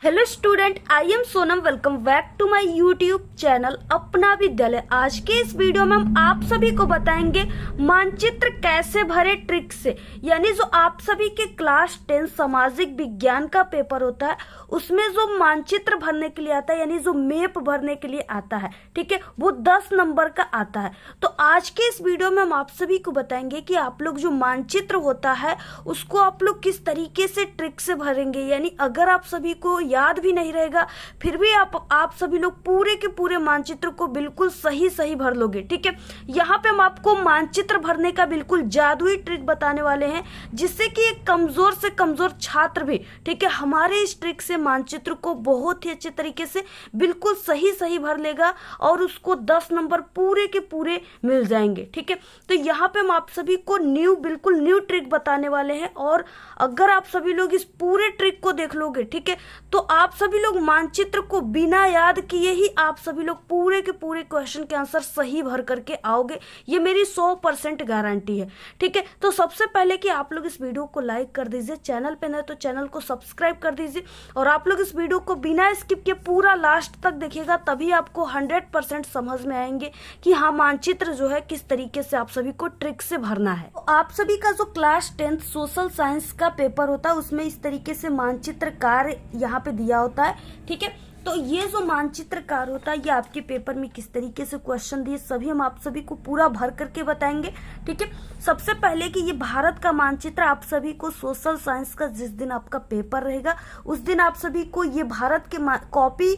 Hello student, I am Sonam. Welcome back to my YouTube channel Apna Vidyalaya. आज के इस video में हम आप सभी को बताएंगे मानचित्र कैसे भरे ट्रिक से। यानी जो आप सभी के क्लास 10 सामाजिक विज्ञान का पेपर होता है उसमें जो मानचित्र भरने के लिए आता है, यानी जो मैप भरने के लिए आता है, ठीक है, वो 10 नंबर का आता है। तो आज के इस वीडियो में हम आप सभी को बताएंगे कि आप लोग जो मानचित्र होता है उसको आप लोग किस तरीके से ट्रिक से भरेंगे। यानी अगर आप सभी को याद भी नहीं रहेगा फिर भी आप सभी लोग पूरे के पूरे मानचित्र को बिल्कुल सही भर लोगे, ठीक है। यहाँ पे हम आपको मानचित्र भरने का बिल्कुल जादुई ट्रिक बताने वाले हैं, जिससे कि एक कमजोर से कमजोर छात्र भी, ठीक है, हमारे इस ट्रिक से मानचित्र को बहुत ही अच्छे तरीके से बिल्कुल सही भर लेगा और उसको 10 नंबर पूरे के पूरे मिल जाएंगे, ठीक है। तो यहाँ पे हम आप सभी को बिल्कुल न्यू ट्रिक बताने वाले हैं और अगर आप सभी लोग इस पूरे ट्रिक को देख लोगे, ठीक है, तो आप सभी लोग मानचित्र को बिना याद किए ही आप सभी लोग पूरे के पूरे क्वेश्चन के आंसर सही भर करके आओगे। ये मेरी 100% गारंटी है, ठीक है। तो सबसे पहले कि आप लोग इस वीडियो को लाइक कर दीजिए, चैनल पे नए तो चैनल को सब्सक्राइब कर दीजिए और आप लोग इस वीडियो को बिना स्किप किए पूरा लास्ट तक देखिएगा, तभी आपको 100% समझ में आएंगे कि हाँ मानचित्र जो है किस तरीके से आप सभी को ट्रिक से भरना है। तो आप सभी का जो क्लास 10 सोशल साइंस का पेपर होता है उसमें इस तरीके से मानचित्र कार्य यहाँ पे दिया होता है, ठीक है। तो ये जो मानचित्र कार्य होता है ये आपके पेपर में किस तरीके से क्वेश्चन दिए सभी हम आप सभी को पूरा भर करके बताएंगे, ठीक है। सबसे पहले कि ये भारत का मानचित्र आप सभी को सोशल साइंस का जिस दिन आपका पेपर रहेगा उस दिन आप सभी को ये भारत के कॉपी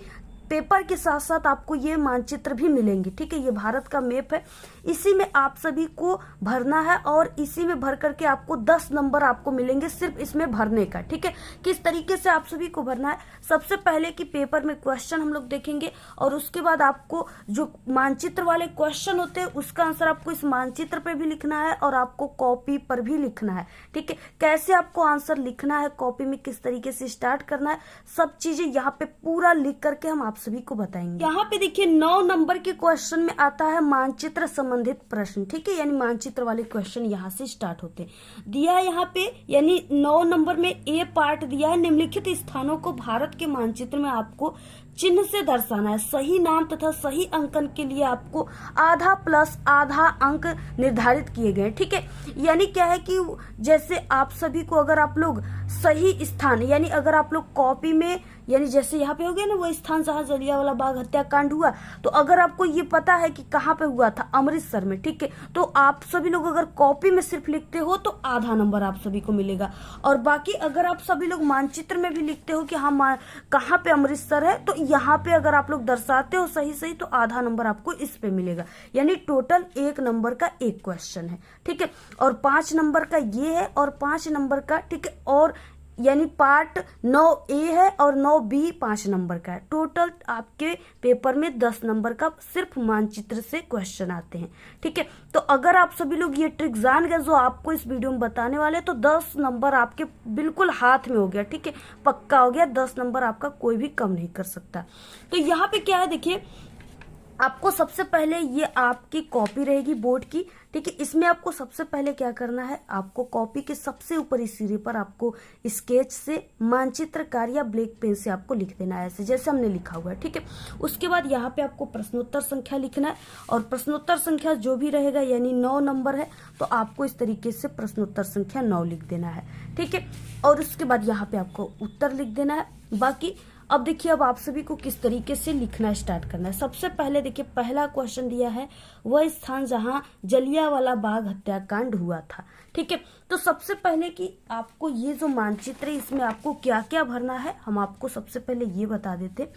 पेपर के साथ साथ आपको ये मानचित्र भी मिलेंगे, ठीक है। ये भारत का मैप है, इसी में आप सभी को भरना है और इसी में भर करके आपको 10 नंबर आपको मिलेंगे सिर्फ इसमें भरने का, ठीक है। किस तरीके से आप सभी को भरना है, सबसे पहले कि पेपर में क्वेश्चन हम लोग देखेंगे और उसके बाद आपको जो मानचित्र वाले क्वेश्चन होते हैं उसका आंसर आपको इस मानचित्र पे भी लिखना है और आपको कॉपी पर भी लिखना है, ठीक है। कैसे आपको आंसर लिखना है, कॉपी में किस तरीके से स्टार्ट करना है, सब चीजें यहाँ पे पूरा लिख करके हम आप सभी को बताएंगे। यहाँ पे देखिए 9 नंबर के क्वेश्चन में आता है मानचित्र संबंधित प्रश्न, ठीक है। यानी मानचित्र वाले क्वेश्चन यहाँ से स्टार्ट होते हैं। दिया है यहाँ पे, यानी 9 नंबर में ए पार्ट दिया है, निम्नलिखित स्थानों को भारत के मानचित्र में आपको चिन्ह से दर्शाना है। सही नाम तथा सही अंकन के लिए आपको आधा प्लस आधा अंक निर्धारित किए गए, ठीक है। यानी क्या है कि जैसे आप सभी को अगर आप लोग सही स्थान, यानी अगर आप लोग कॉपी में, यानी जैसे यहाँ पे हो गया ना वो स्थान जहाँ जलियांवाला बाग हत्याकांड हुआ, तो अगर आपको ये पता है कि कहाँ पे हुआ था, अमृतसर में, ठीक है, तो आप सभी लोग अगर कॉपी में सिर्फ लिखते हो तो आधा नंबर आप सभी को मिलेगा और बाकी अगर आप सभी लोग मानचित्र में भी लिखते हो कि हाँ कहाँ पे अमृतसर है तो यहाँ पे अगर आप लोग दर्शाते हो सही तो आधा नंबर आपको इस पे मिलेगा। यानी टोटल 1 नंबर का एक क्वेश्चन है, ठीक है। और 5 नंबर का ये है और 5 नंबर का, ठीक है, और यानी पार्ट 9A है और 9B 5 नंबर का है। टोटल आपके पेपर में 10 नंबर का सिर्फ मानचित्र से क्वेश्चन आते हैं, ठीक है। तो अगर आप सभी लोग ये ट्रिक जान गए जो आपको इस वीडियो में बताने वाले तो 10 नंबर आपके बिल्कुल हाथ में हो गया, ठीक है, पक्का हो गया। 10 नंबर आपका कोई भी कम नहीं कर सकता। तो यहाँ पे क्या है देखिए, आपको सबसे पहले ये आपकी कॉपी रहेगी बोर्ड की, ठीक है। इसमें आपको सबसे पहले क्या करना है, आपको कॉपी के सबसे ऊपरी सिरे पर आपको स्केच से मानचित्र कार्य या ब्लैक पेन से आपको लिख देना है, ऐसे जैसे हमने लिखा हुआ है, ठीक है। उसके बाद यहाँ पे आपको प्रश्नोत्तर संख्या लिखना है और प्रश्नोत्तर संख्या जो भी रहेगा यानी 9 नंबर है तो आपको इस तरीके से प्रश्नोत्तर संख्या 9 लिख देना है, ठीक है। और उसके बाद यहाँ पे आपको उत्तर लिख देना है। बाकी अब देखिए अब आप सभी को किस तरीके से लिखना स्टार्ट करना है। सबसे पहले देखिए पहला क्वेश्चन दिया है वह स्थान जहां जलियांवाला बाग हत्याकांड हुआ था, ठीक है। तो सबसे पहले कि आपको ये जो मानचित्र है इसमें आपको क्या क्या भरना है हम आपको सबसे पहले ये बता देते।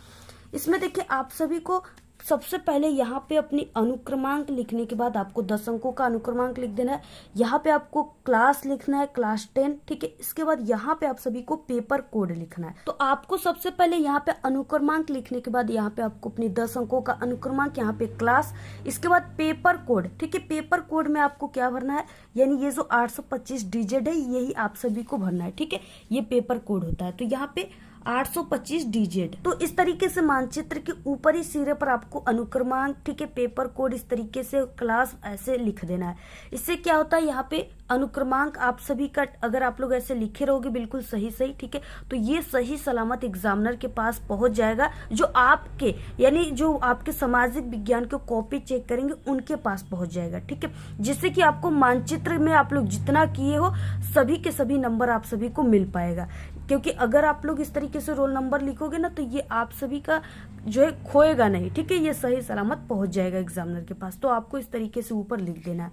इसमें देखिए आप सभी को सबसे पहले यहाँ पे अपनी अनुक्रमांक लिखने के बाद आपको 10 अंकों का अनुक्रमांक लिख देना है। यहाँ पे आपको क्लास लिखना है, क्लास 10, ठीक है। इसके बाद यहाँ पे आप सभी को पेपर कोड लिखना है। तो आपको सबसे पहले यहाँ पे अनुक्रमांक लिखने के बाद यहाँ पे आपको अपनी 10 अंकों का अनुक्रमांक, यहाँ पे क्लास, इसके बाद पेपर कोड, ठीक है। पेपर कोड में आपको क्या भरना है, यानी ये जो 825 डिजिट है यही आप सभी को भरना है, ठीक है। ये पेपर कोड होता है। तो यहाँ पे 825 DZ। तो इस तरीके से मानचित्र के ऊपरी सिरे पर आपको अनुक्रमांक, ठीक है, पेपर कोड इस तरीके से क्लास ऐसे लिख देना है। इससे क्या होता है, यहाँ पे अनुक्रमांक आप सभी का अगर आप लोग ऐसे लिखे रहोगे बिल्कुल सही सही, ठीक है, तो ये सही सलामत एग्जामिनर के पास पहुंच जाएगा, जो आपके यानी जो आपके सामाजिक विज्ञान की कॉपी चेक करेंगे उनके पास पहुंच जाएगा, ठीक है, जिससे कि आपको मानचित्र में आप लोग जितना किए हो सभी के सभी नंबर आप सभी को मिल पाएगा। क्योंकि अगर आप लोग इस तरीके से रोल नंबर लिखोगे ना तो ये आप सभी का जो है खोएगा नहीं, ठीक है, ये सही सलामत पहुंच जाएगा एग्जामिनर के पास। तो आपको इस तरीके से ऊपर लिख देना है।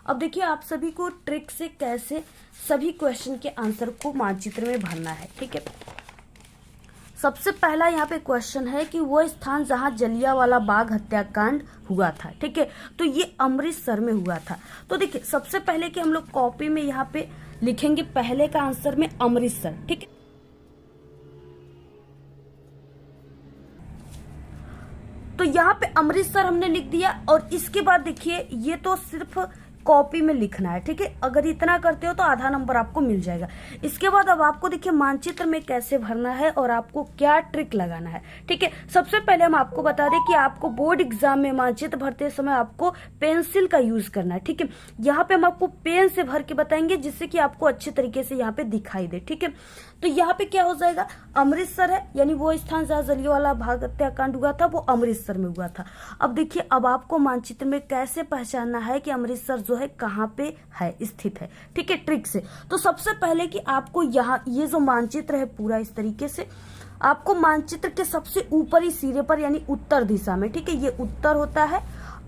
अब देखिए आप सभी को ट्रिक से कैसे सभी क्वेश्चन के आंसर को मानचित्र में भरना है, ठीक है। सबसे पहला यहाँ पे क्वेश्चन है कि वो स्थान जहाँ जलियांवाला बाग हत्याकांड हुआ था, ठीक है, तो ये अमृतसर में हुआ था। तो देखिए सबसे पहले कि हम लोग कॉपी में यहाँ पे लिखेंगे पहले का आंसर में अमृतसर, ठीक है। तो यहाँ पे अमृतसर हमने लिख दिया और इसके बाद देखिए ये तो सिर्फ कॉपी में लिखना है, ठीक है, अगर इतना करते हो तो आधा नंबर आपको मिल जाएगा। इसके बाद अब आपको देखिए मानचित्र में कैसे भरना है और आपको क्या ट्रिक लगाना है, ठीक है। सबसे पहले हम आपको बता दें कि आपको बोर्ड एग्जाम में मानचित्र भरते समय आपको पेंसिल का यूज करना है, ठीक है। यहाँ पे हम आपको पेन से भर के बताएंगे जिससे कि आपको अच्छे तरीके से यहाँ पे दिखाई दे, ठीक है। तो यहाँ पे क्या हो जाएगा, अमृतसर है यानी वो स्थान जहाँ जलियांवाला बाग हत्याकांड हुआ था वो अमृतसर में हुआ था। अब देखिए अब आपको मानचित्र में कैसे पहचानना है कि अमृतसर जो है कहाँ पे है स्थित है, ठीक है, ट्रिक से। तो सबसे पहले कि आपको यहाँ ये जो मानचित्र है पूरा इस तरीके से आपको मानचित्र के सबसे ऊपरी सिरे पर यानी उत्तर दिशा में, ठीक है, ये उत्तर होता है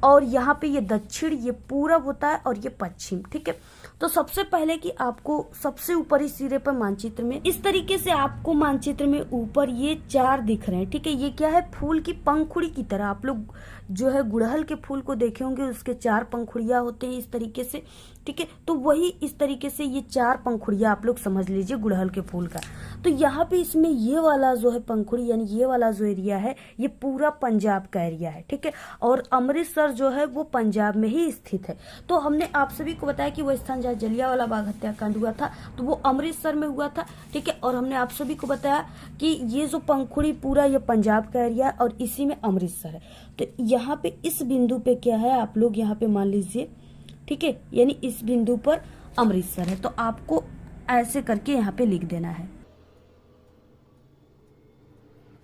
और यहाँ पे ये दक्षिण, ये पूरब होता है और ये पश्चिम, ठीक है। तो सबसे पहले कि आपको सबसे ऊपरी सिरे पर मानचित्र में इस तरीके से आपको मानचित्र में ऊपर ये 4 दिख रहे हैं, ठीक है। ये क्या है, फूल की पंखुड़ी की तरह आप लोग जो है गुड़हल के फूल को देखे होंगे, उसके 4 पंखुड़ियां होते हैं इस तरीके से, ठीक है। तो वही इस तरीके से ये 4 पंखुड़ियां आप लोग समझ लीजिए गुड़हल के फूल का। तो यहाँ पे इसमें ये वाला जो है पंखुड़ी यानी ये वाला जो एरिया है ये पूरा पंजाब का एरिया है, ठीक है, और अमृतसर जो है वो पंजाब में ही स्थित है। तो हमने आप सभी को बताया कि वो स्थान जहाँ जलियांवाला बाग हत्याकांड हुआ था तो वो अमृतसर में हुआ था, ठीक है। और हमने आप सभी को बताया कि ये जो पंखुड़ी पूरा ये पंजाब का एरिया है और इसी में अमृतसर है। तो यहाँ पे इस बिंदु पे क्या है, आप लोग यहाँ पे मान लीजिए, ठीक है, यानी इस बिंदु पर अमृतसर है। तो आपको ऐसे करके यहाँ पे लिख देना है,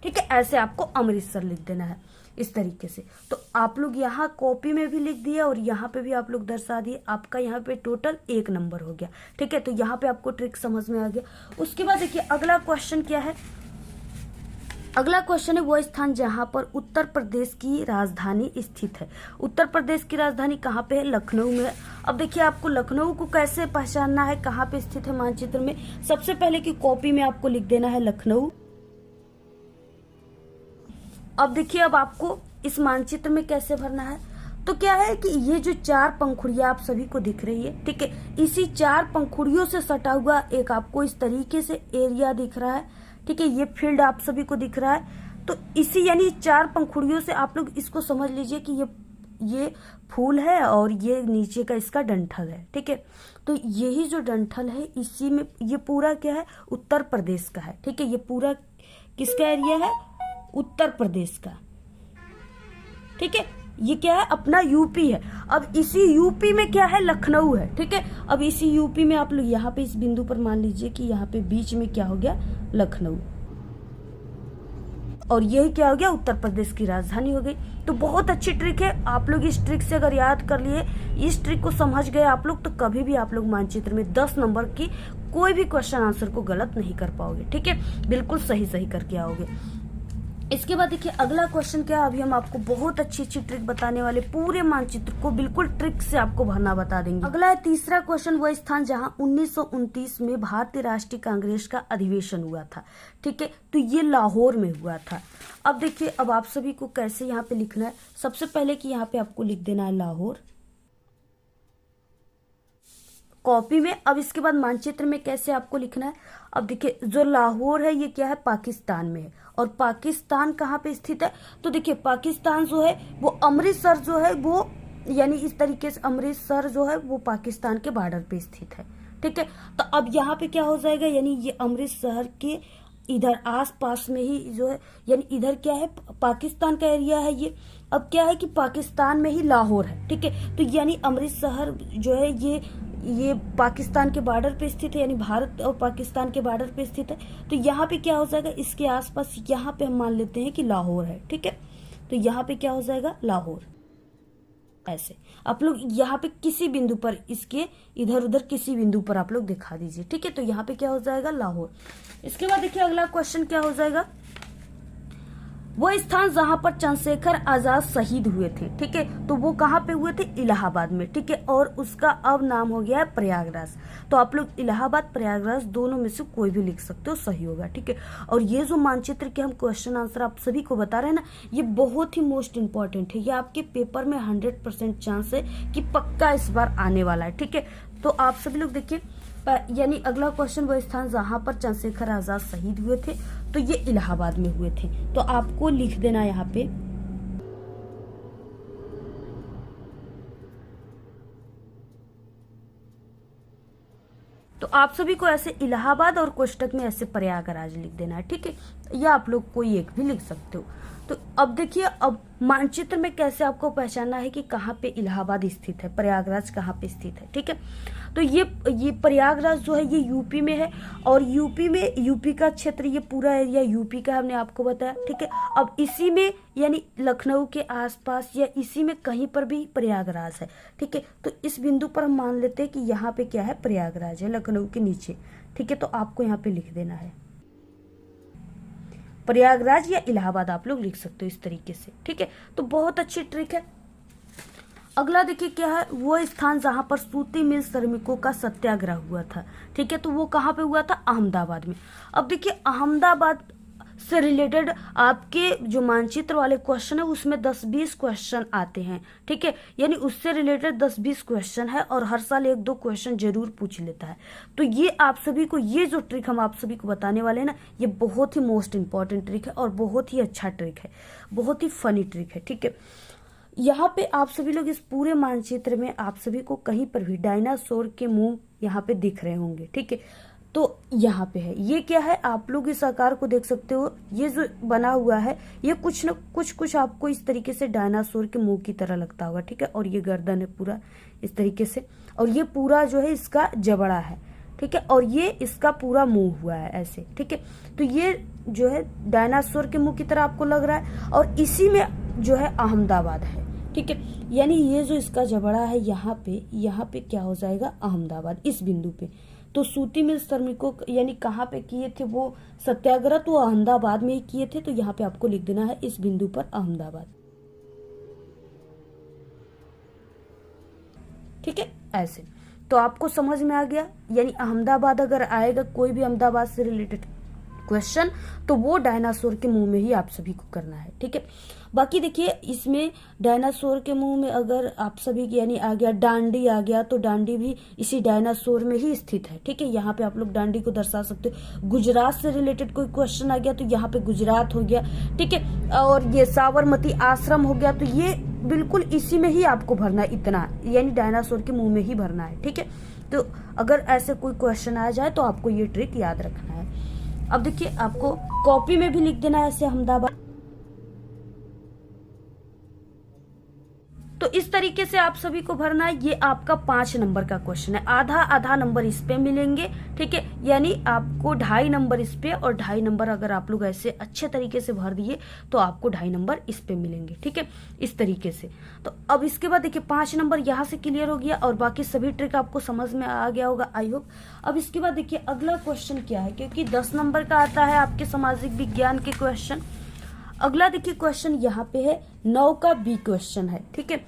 ठीक है, ऐसे आपको अमृतसर लिख देना है इस तरीके से। तो आप लोग यहाँ कॉपी में भी लिख दिया और यहाँ पे भी आप लोग दर्शा दिए, आपका यहाँ पे टोटल 1 नंबर हो गया, ठीक है। तो यहाँ पे आपको ट्रिक समझ में आ गया। उसके बाद देखिए अगला क्वेश्चन क्या है, अगला क्वेश्चन है वो स्थान जहां पर उत्तर प्रदेश की राजधानी स्थित है। उत्तर प्रदेश की राजधानी कहाँ पे है, लखनऊ में। अब देखिए आपको लखनऊ को कैसे पहचानना है, कहाँ पे स्थित है मानचित्र में। सबसे पहले की कॉपी में आपको लिख देना है लखनऊ। अब देखिए अब आपको इस मानचित्र में कैसे भरना है, तो क्या है कि ये जो 4 पंखुड़ियां आप सभी को दिख रही है, ठीक है, इसी 4 पंखुड़ियों से सटा हुआ एक आपको इस तरीके से एरिया दिख रहा है, ठीक है, ये फील्ड आप सभी को दिख रहा है। तो इसी यानी 4 पंखुड़ियों से आप लोग इसको समझ लीजिए कि ये फूल है और ये नीचे का इसका डंठल है, ठीक है। तो यही जो डंठल है इसी में ये पूरा क्या है, उत्तर प्रदेश का है, ठीक है। ये पूरा किसका एरिया है, उत्तर प्रदेश का, ठीक है। ये क्या है, अपना यूपी है। अब इसी यूपी में क्या है, लखनऊ है, ठीक है। अब इसी यूपी में आप लोग यहाँ पे इस बिंदु पर मान लीजिए कि यहाँ पे बीच में क्या हो गया, लखनऊ, और यही क्या हो गया, उत्तर प्रदेश की राजधानी हो गई। तो बहुत अच्छी ट्रिक है, आप लोग इस ट्रिक से अगर याद कर लिए, इस ट्रिक को समझ गए आप लोग, तो कभी भी आप लोग मानचित्र में 10 नंबर की कोई भी क्वेश्चन आंसर को गलत नहीं कर पाओगे, ठीक है, बिल्कुल सही सही करके आओगे। इसके बाद देखिए अगला क्वेश्चन क्या, अभी हम आपको बहुत अच्छी ट्रिक बताने वाले, पूरे मानचित्र को बिल्कुल ट्रिक से आपको भरना बता देंगे। अगला है तीसरा क्वेश्चन, वो स्थान जहां 1929 में भारतीय राष्ट्रीय कांग्रेस का अधिवेशन हुआ था, ठीक है, तो ये लाहौर में हुआ था। अब देखिए अब आप सभी को कैसे यहाँ पे लिखना है। सबसे पहले कि यहाँ पे आपको लिख देना है लाहौर कॉपी में। अब इसके बाद मानचित्र में कैसे आपको लिखना है, अब देखिए जो लाहौर है ये क्या है, पाकिस्तान में है। और पाकिस्तान कहाँ पे स्थित है, तो देखिए पाकिस्तान जो है वो अमृतसर जो है वो यानी इस तरीके से अमृतसर जो है वो पाकिस्तान के बॉर्डर पे स्थित है, ठीक है। तो अब यहाँ पे क्या हो जाएगा, यानी ये अमृतसर के इधर आस पास में ही जो है, यानी इधर क्या है, पाकिस्तान का एरिया है ये। अब क्या है कि पाकिस्तान में ही लाहौर है, ठीक है। तो यानी अमृतसर जो है ये पाकिस्तान के बॉर्डर पे स्थित है, यानी भारत और पाकिस्तान के बॉर्डर पे स्थित है। तो यहाँ पे क्या हो जाएगा, इसके आसपास यहाँ पे हम मान लेते हैं कि लाहौर है, ठीक है। तो यहाँ पे क्या हो जाएगा, लाहौर। ऐसे आप लोग यहाँ पे किसी बिंदु पर, इसके इधर उधर किसी बिंदु पर आप लोग दिखा दीजिए, ठीक है। तो यहाँ पे क्या हो जाएगा, लाहौर। इसके बाद देखिए अगला क्वेश्चन क्या हो जाएगा, वो स्थान जहां पर चंद्रशेखर आजाद शहीद हुए थे, ठीक है। तो वो कहाँ पे हुए थे, इलाहाबाद में, ठीक है। और उसका अब नाम हो गया है प्रयागराज। तो आप लोग इलाहाबाद प्रयागराज दोनों में से कोई भी लिख सकते हो, सही होगा, ठीक है। और ये जो मानचित्र के हम क्वेश्चन आंसर आप सभी को बता रहे हैं ना, ये बहुत ही मोस्ट इंपॉर्टेंट है। ये आपके पेपर में 100% चांस है कि पक्का इस बार आने वाला है, ठीक है। तो आप सभी लोग देखिए, यानी अगला क्वेश्चन, वो स्थान जहां पर चंद्रशेखर आजाद शहीद हुए थे, तो ये इलाहाबाद में हुए थे। तो आपको लिख देना यहाँ पे, तो आप सभी को ऐसे इलाहाबाद और कोष्टक में ऐसे प्रयागराज लिख देना है, ठीक है। या आप लोग कोई एक भी लिख सकते हो। तो अब देखिए, अब मानचित्र में कैसे आपको पहचानना है कि कहाँ पे इलाहाबाद स्थित है, प्रयागराज कहाँ पे स्थित है, ठीक है। तो ये प्रयागराज जो है ये यूपी में है, और यूपी में, यूपी का क्षेत्र, ये पूरा एरिया यूपी का हमने आपको बताया, ठीक है। अब इसी में यानी लखनऊ के आसपास या इसी में कहीं पर भी प्रयागराज है, ठीक है। तो इस बिंदु पर हम मान लेते हैं कि यहाँ पे क्या है, प्रयागराज है, लखनऊ के नीचे, ठीक है। तो आपको यहाँ पे लिख देना है प्रयागराज या इलाहाबाद, आप लोग लिख सकते हो इस तरीके से, ठीक है। तो बहुत अच्छी ट्रिक है। अगला देखिए क्या है, वो स्थान जहां पर सूती मिल श्रमिकों का सत्याग्रह हुआ था, ठीक है। तो वो कहाँ पे हुआ था, अहमदाबाद में। अब देखिए अहमदाबाद से रिलेटेड आपके जो मानचित्र वाले क्वेश्चन है उसमें 10-20 क्वेश्चन आते हैं, ठीक है। यानी उससे रिलेटेड 10-20 क्वेश्चन है, और हर साल 1-2 क्वेश्चन जरूर पूछ लेता है। तो ये आप सभी को, ये जो ट्रिक हम आप सभी को बताने वाले हैं ना, ये बहुत ही मोस्ट इंपॉर्टेंट ट्रिक है और बहुत ही अच्छा ट्रिक है, बहुत ही फनी ट्रिक है, ठीक है। यहाँ पे आप सभी लोग इस पूरे मानचित्र में आप सभी को कहीं पर भी डायनासोर के मुंह यहाँ पे दिख रहे होंगे, ठीक है। तो यहाँ पे है, ये क्या है, आप लोग इस आकार को देख सकते हो, ये जो बना हुआ है ये कुछ न कुछ आपको इस तरीके से डायनासोर के मुंह की तरह लगता होगा, ठीक है। और ये गर्दन है पूरा इस तरीके से, और ये पूरा जो है इसका जबड़ा है, ठीक है। और ये इसका पूरा मुंह हुआ है ऐसे, ठीक है। तो ये जो है डायनासोर के मुंह की तरह आपको लग रहा है, और इसी में जो है अहमदाबाद है, ठीक है। यानी ये जो इसका जबड़ा है यहाँ पे क्या हो जाएगा, अहमदाबाद, इस बिंदु पे। तो सूती मिल श्रमिकों यानी कहाँ पे किए थे वो सत्याग्रह, तो अहमदाबाद में ही किए थे। तो यहाँ पे आपको लिख देना है इस बिंदु पर अहमदाबाद, ठीक है। ऐसे तो आपको समझ में आ गया, यानी अहमदाबाद अगर आएगा कोई भी अहमदाबाद से रिलेटेड क्वेश्चन, तो वो डायनासोर के मुंह में ही आप सभी को करना है, ठीक है। बाकी देखिए इसमें डायनासोर के मुंह में अगर आप सभी की यानी आ गया डांडी आ गया, तो डांडी भी इसी डायनासोर में ही स्थित है, ठीक है। यहाँ पे आप लोग डांडी को दर्शा सकते हो। गुजरात से रिलेटेड कोई क्वेश्चन आ गया तो यहाँ पे गुजरात हो गया, ठीक है। और ये साबरमती आश्रम हो गया, तो ये बिल्कुल इसी में ही आपको भरना है, इतना यानी डायनासोर के मुंह में ही भरना है, ठीक है। तो अगर ऐसे कोई क्वेश्चन आ जाए तो आपको ये ट्रिक याद रखना है। अब देखिए आपको कॉपी में भी लिख देना है ऐसे अहमदाबाद। तो इस तरीके से आप सभी को भरना है। ये आपका 5 नंबर का क्वेश्चन है, आधा नंबर इस पे मिलेंगे, ठीक है। यानी आपको 2.5 नंबर इस पे और 2.5 नंबर अगर आप लोग ऐसे अच्छे तरीके से भर दिए तो आपको 2.5 नंबर इस पे मिलेंगे, ठीक है, इस तरीके से। तो अब इसके बाद देखिए 5 नंबर यहाँ से क्लियर हो गया और बाकी सभी ट्रिक आपको समझ में आ गया होगा, आई होप। अब इसके बाद देखिए अगला क्वेश्चन क्या है, क्योंकि 10 नंबर का आता है आपके सामाजिक विज्ञान के क्वेश्चन। अगला देखिए क्वेश्चन यहाँ पे है 9 का बी क्वेश्चन है, ठीक है।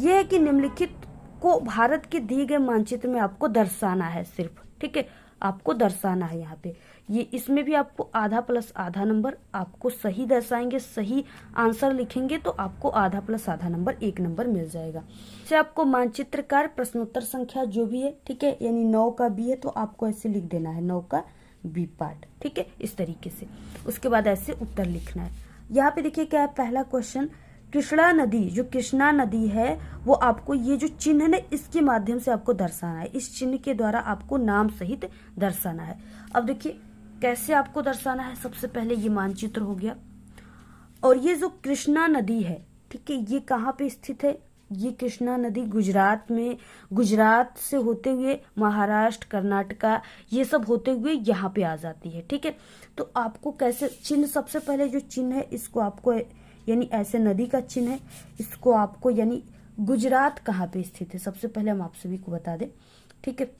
यह है कि निम्नलिखित को भारत के दिए गए मानचित्र में आपको दर्शाना है सिर्फ, ठीक है, आपको दर्शाना है यहाँ पे। ये इसमें भी आपको आधा प्लस आधा नंबर आपको सही दर्शाएंगे, सही आंसर लिखेंगे तो आपको आधा प्लस आधा नंबर 1 नंबर मिल जाएगा। से आपको मानचित्रकार प्रश्नोत्तर संख्या जो भी है, ठीक है, यानी 9 का बी है तो आपको ऐसे लिख देना है 9 का बी पार्ट, ठीक है, इस तरीके से। उसके बाद ऐसे उत्तर लिखना है। यहाँ पे देखिए क्या है, पहला क्वेश्चन, कृष्णा नदी, जो कृष्णा नदी है वो आपको ये जो चिन्ह है इसके माध्यम से आपको दर्शाना है, इस चिन्ह के द्वारा आपको नाम सहित दर्शाना है। अब देखिए कैसे आपको दर्शाना है, सबसे पहले ये मानचित्र हो गया। और ये जो कृष्णा नदी है, ठीक है, ये कहाँ पे स्थित है, ये कृष्णा नदी गुजरात में, गुजरात से होते हुए महाराष्ट्र, कर्नाटका, ये सब होते हुए यहाँ पे आ जाती है। ठीक है, तो आपको कैसे चिन्ह, सबसे पहले जो चिन्ह है इसको आपको, यानी ऐसे नदी का चिन्ह है, इसको आपको, यानी गुजरात कहाँ पे स्थित है, सबसे पहले हम आप सभी को बता दें। ठीक है,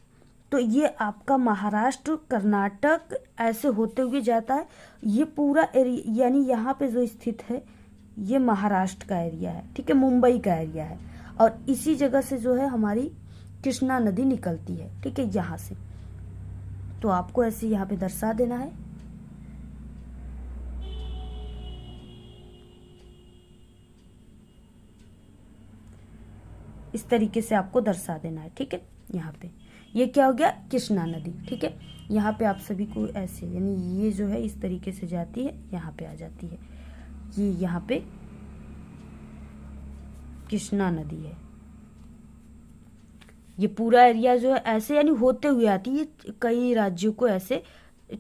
तो ये आपका महाराष्ट्र, कर्नाटक ऐसे होते हुए जाता है। ये पूरा एरिया, यानी यहाँ पे जो स्थित है ये महाराष्ट्र का एरिया है। ठीक है, मुंबई का एरिया है। और इसी जगह से जो है हमारी कृष्णा नदी निकलती है। ठीक है, यहाँ से। तो आपको ऐसे यहाँ पे दर्शा देना है। इस तरीके से आपको दर्शा देना है। ठीक है, यहाँ पे ये क्या हो गया, कृष्णा नदी। ठीक है, यहाँ पे आप सभी को ऐसे, यानी ये जो है इस तरीके से जाती है, यहाँ पे आ जाती है। ये यहाँ पे कृष्णा नदी है। ये पूरा एरिया जो है ऐसे, यानी होते हुए आती है, कई राज्यों को ऐसे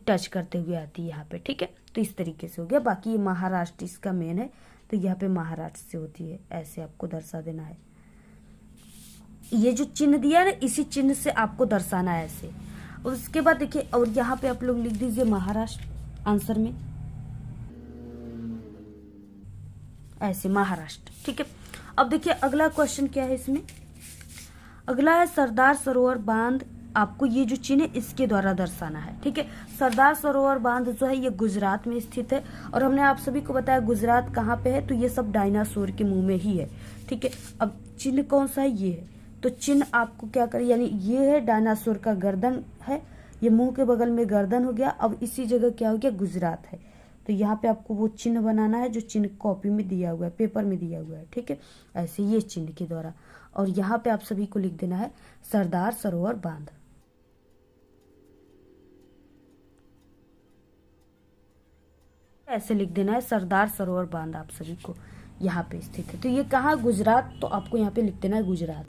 टच करते हुए आती है यहाँ पे। ठीक है, तो इस तरीके से हो गया। बाकी ये महाराष्ट्र इसका मेन है, तो यहाँ पे महाराष्ट्र से होती है, ऐसे आपको दर्शा देना है। ये जो चिन्ह दिया है ना, इसी चिन्ह से आपको दर्शाना है ऐसे। और उसके बाद देखिए, और यहाँ पे आप लोग लिख दीजिए महाराष्ट्र आंसर में, ऐसे महाराष्ट्र। ठीक है, अब देखिए अगला क्वेश्चन क्या है इसमें। अगला है सरदार सरोवर बांध, आपको ये जो चिन्ह है इसके द्वारा दर्शाना है। ठीक है, सरदार सरोवर बांध जो है ये गुजरात में स्थित है। और हमने आप सभी को बताया गुजरात कहाँ पे है, तो ये सब डायनासोर के मुंह में ही है। ठीक है, अब चिन्ह कौन सा है, ये है। तो चिन्ह आपको क्या करें, यानी ये है डायनासोर का गर्दन है, ये मुंह के बगल में गर्दन हो गया। अब इसी जगह क्या हो गया, गुजरात है। तो यहाँ पे आपको वो चिन्ह बनाना है जो चिन्ह कॉपी में दिया हुआ है, पेपर में दिया हुआ है। ठीक है, ऐसे ये चिन्ह के द्वारा। और यहाँ पे आप सभी को लिख देना है सरदार सरोवर बांध। ऐसे लिख देना है सरदार सरोवर बांध आप सभी को, यहाँ पे स्थित है। तो ये कहाँ, गुजरात, तो आपको यहाँ पे लिख देना है गुजरात।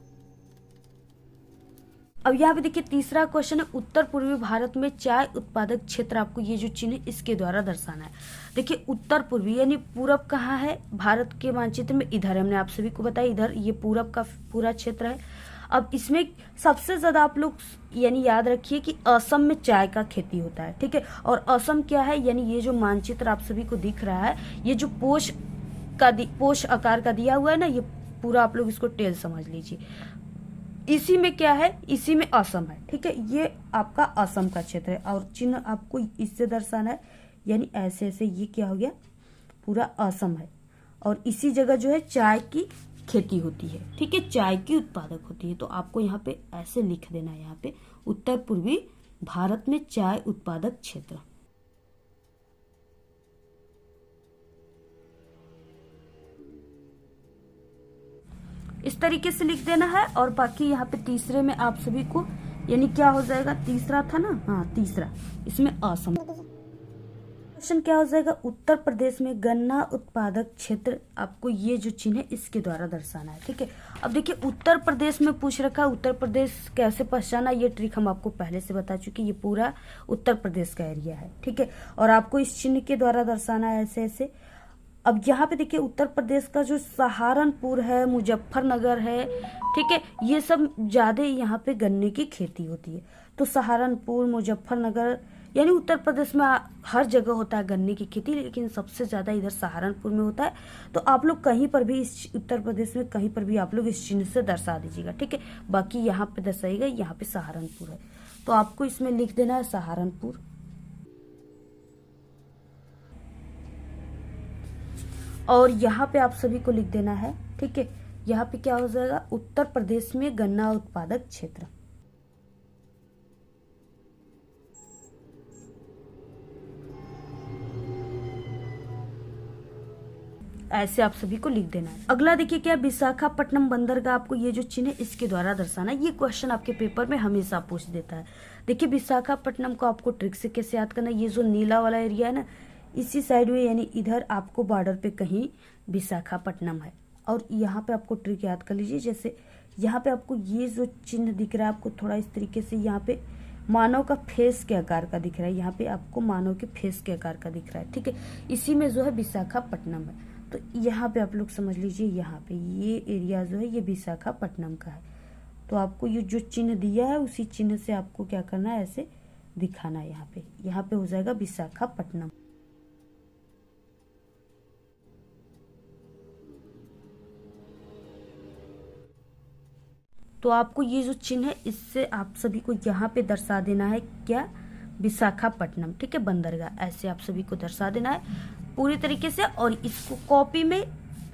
अब यहाँ पे देखिए तीसरा क्वेश्चन है, उत्तर पूर्वी भारत में चाय उत्पादक क्षेत्र, आपको ये जो चिन्ह इसके द्वारा दर्शाना है। देखिए उत्तर पूर्वी यानी पूरब कहाँ है भारत के मानचित्र में, इधर हमने आप सभी को बताया, इधर ये पूरब का पूरा क्षेत्र है। अब इसमें सबसे ज्यादा आप लोग यानी याद रखिए कि असम में चाय का खेती होता है। ठीक है, और असम क्या है, यानी ये जो मानचित्र आप सभी को दिख रहा है, ये जो पोष आकार का दिया हुआ है ना, ये पूरा आप लोग इसको टेल समझ लीजिए। इसी में क्या है, इसी में असम है। ठीक है, ये आपका असम का क्षेत्र है। और चिन्ह आपको इससे दर्शाना है, यानी ऐसे ऐसे, ये क्या हो गया, पूरा असम है। और इसी जगह जो है चाय की खेती होती है। ठीक है, चाय की उत्पादक होती है। तो आपको यहाँ पे ऐसे लिख देना है, यहाँ पे उत्तर पूर्वी भारत में चाय उत्पादक क्षेत्र। इस तरीके से लिख देना है। और बाकी यहाँ पे तीसरे में आप सभी को, यानी क्या हो जाएगा, तीसरा था ना, हाँ तीसरा, इसमें असम। क्वेश्चन क्या हो जाएगा, उत्तर प्रदेश में गन्ना उत्पादक क्षेत्र, आपको ये जो चिन्ह है इसके द्वारा दर्शाना है। ठीक है, अब देखिए उत्तर प्रदेश में पूछ रखा है, उत्तर प्रदेश कैसे पहचाना, ये ट्रिक हम आपको पहले से बता चुके, ये पूरा उत्तर प्रदेश का एरिया है। ठीक है, और आपको इस चिन्ह के द्वारा दर्शाना है ऐसे ऐसे। अब यहाँ पे देखिए उत्तर प्रदेश का जो सहारनपुर है, मुजफ्फरनगर है, ठीक है, ये सब ज्यादा यहाँ पे गन्ने की खेती होती है। तो सहारनपुर, मुजफ्फरनगर, यानी उत्तर प्रदेश में हर जगह होता है गन्ने की खेती, लेकिन सबसे ज्यादा इधर सहारनपुर में होता है। तो आप लोग कहीं पर भी इस उत्तर प्रदेश में कहीं पर भी आप लोग इस चिन्ह से दर्शा दीजिएगा। ठीक है, बाकी यहाँ पे दर्शाइएगा, यहाँ पे सहारनपुर है, तो आपको इसमें लिख देना है सहारनपुर। और यहाँ पे आप सभी को लिख देना है, ठीक है, यहाँ पे क्या हो जाएगा, उत्तर प्रदेश में गन्ना उत्पादक क्षेत्र। ऐसे आप सभी को लिख देना है। अगला देखिए क्या, विशाखापट्टनम बंदरगाह, आपको ये जो चिन्ह है इसके द्वारा दर्शाना है। ये क्वेश्चन आपके पेपर में हमेशा पूछ देता है। देखिए विशाखापट्टनम को आपको ट्रिक से कैसे याद करना है, ये जो नीला वाला एरिया है ना, इसी साइड में, यानी इधर आपको बॉर्डर पे कहीं विशाखापट्टनम है। और यहाँ पे आपको ट्रिक याद कर लीजिए, जैसे यहाँ पे आपको ये जो चिन्ह दिख रहा है, आपको थोड़ा इस तरीके से यहाँ पे मानव का फेस के आकार का दिख रहा है, यहाँ पे आपको मानव के फेस के आकार का दिख रहा है, ठीक है। इसी में जो है विशाखापट्टनम है, तो यहाँ पे आप लोग समझ लीजिए, यहाँ पे ये एरिया जो है ये विशाखापट्टनम का है। तो आपको ये जो चिन्ह दिया है उसी चिन्ह से आपको क्या करना है, ऐसे दिखाना है। यहाँ पे हो जाएगा विशाखापट्टनम। तो आपको ये जो चिन्ह है इससे आप सभी को यहाँ पे दर्शा देना है, क्या, विशाखापट्टनम, ठीक है, बंदरगाह, ऐसे आप सभी को दर्शा देना है पूरी तरीके से। और इसको कॉपी में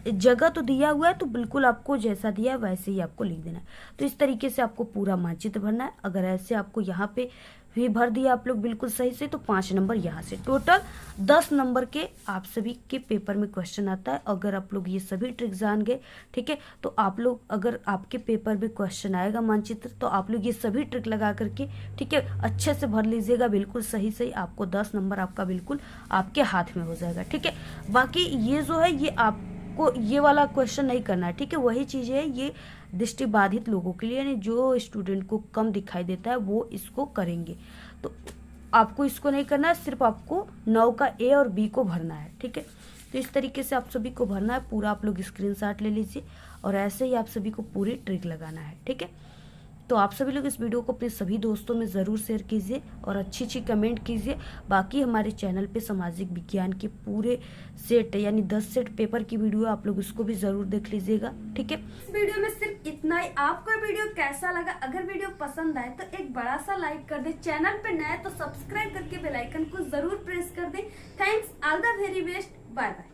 जगह तो दिया हुआ है, तो बिल्कुल आपको जैसा दिया है वैसे ही आपको लिख देना है। तो इस तरीके से आपको पूरा मानचित्र भरना है। अगर ऐसे आपको यहाँ पे भी भर दिया आप लोग बिल्कुल सही से, तो 5 नंबर यहाँ से, टोटल 10 नंबर के आप सभी के पेपर में क्वेश्चन आता है। अगर आप लोग ये सभी ट्रिक जान गए, ठीक है, तो आप लोग, अगर आपके पेपर में क्वेश्चन आएगा मानचित्र, तो आप लोग ये सभी ट्रिक लगा करके, ठीक है, अच्छे से भर लीजिएगा बिल्कुल सही सही। आपको 10 नंबर आपका बिल्कुल आपके हाथ में हो जाएगा, ठीक है। बाकी ये जो है ये आपको ये वाला क्वेश्चन नहीं करना है, ठीक है। वही चीज है, ये दृष्टिबाधित लोगों के लिए, यानी जो स्टूडेंट को कम दिखाई देता है वो इसको करेंगे। तो आपको इसको नहीं करना है, सिर्फ आपको 9 का ए और बी को भरना है, ठीक है। तो इस तरीके से आप सभी को भरना है पूरा। आप लोग स्क्रीनशॉट ले लीजिए और ऐसे ही आप सभी को पूरी ट्रिक लगाना है, ठीक है। तो आप सभी लोग इस वीडियो को अपने सभी दोस्तों में ज़रूर शेयर कीजिए और अच्छी कमेंट कीजिए। बाकी हमारे चैनल पे सामाजिक विज्ञान के पूरे सेट यानी 10 सेट पेपर की वीडियो, आप लोग उसको भी ज़रूर देख लीजिएगा, ठीक है। इस वीडियो में सिर्फ इतना ही। आपको वीडियो कैसा लगा? अगर वीडियो पसंद आए तो एक बड़ा सा लाइक कर दे, चैनल पे नया है तो सब्सक्राइब करके बेल आइकन को जरूर प्रेस कर दे। Thanks, all the very best, bye bye.